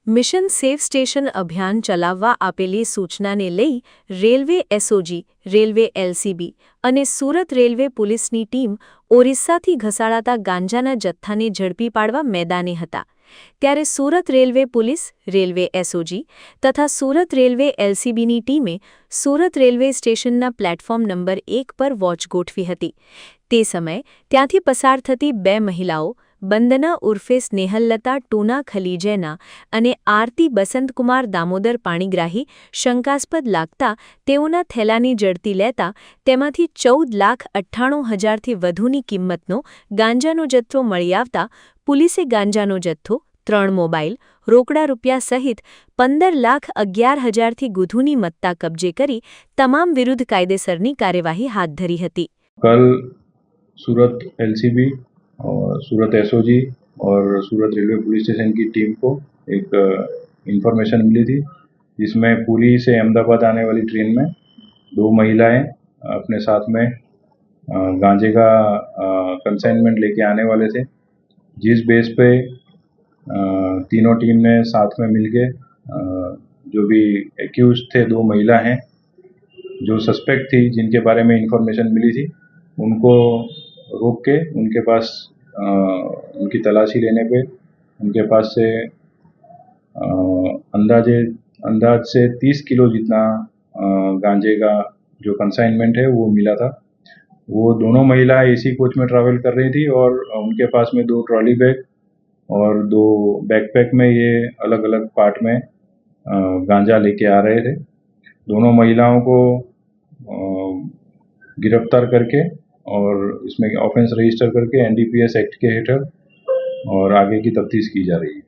Mission safe station અભિયાન ચલાવવા આપેલી સૂચનાને લઈ રેલવે એસઓજી, રેલવે એલસીબી અને સુરત રેલવે પોલીસની ટીમ ઓરિસ્સાથી ઘસાડાતા ગાંજાના જથ્થાને ઝડપી પાડવા મેદાને હતા. ત્યારે Surat railway police, railway SOG તથા સુરત રેલવે એલસીબીની ટીમે સુરત રેલવે સ્ટેશનના પ્લેટફોર્મ નંબર 1 પર વોચ ગોઠવી હતી. તે સમયે ત્યાંથી પસાર થતી બે મહિલાઓ બંદના ઉર્ફે સ્નેહલતા ટૂના ખલીજેના અને આરતી બસંતકુમાર દામોદર પાણીગ્રાહી શંકાસ્પદ લાગતા તેઓના થેલાની ઝડપી લેતા તેમાંથી 14,98,000થી વધુની કિંમતનો ગાંજાનો જથ્થો મળી આવતા પોલીસે ગાંજાનો જથ્થો, 3 મોબાઈલ, રોકડા રૂપિયા સહિત 15,11,000થી વધુની મત્તા કબજે કરી તમામ વિરુદ્ધ કાયદેસરની કાર્યવાહી હાથ ધરી હતી. कल सूरत एलसीबी और सूरत एसओजी और सूरत रेलवे पुलिस स्टेशन की टीम को एक इंफॉर्मेशन मिली थी, जिसमें पुरी से अहमदाबाद आने वाली ट्रेन में 2 महिलाएं अपने साथ में गांजे का कंसाइनमेंट लेके आने वाले थे. जिस बेस पे तीनों टीम ने साथ में मिलके जो भी एक्यूज थे 2 महिला हैं जो सस्पेक्ट थी, जिनके बारे में इंफॉर्मेशन मिली थी, उनको रोक के उनके पास उनकी तलाशी लेने पे उनके पास से अंदाज से 30 किलो जितना गांजे का जो कंसाइनमेंट है वो मिला था. वो दोनों महिला एसी कोच में ट्रैवल कर रही थी और उनके पास में 2 ट्रॉली बैग और 2 बैकपैक में ये अलग अलग पार्ट में गांजा लेके आ रहे थे. दोनों महिलाओं को गिरफ्तार करके और इसमें ऑफेंस रजिस्टर करके एनडीपीएस एक्ट के हेठल और आगे की तफ्तीश की जा रही है.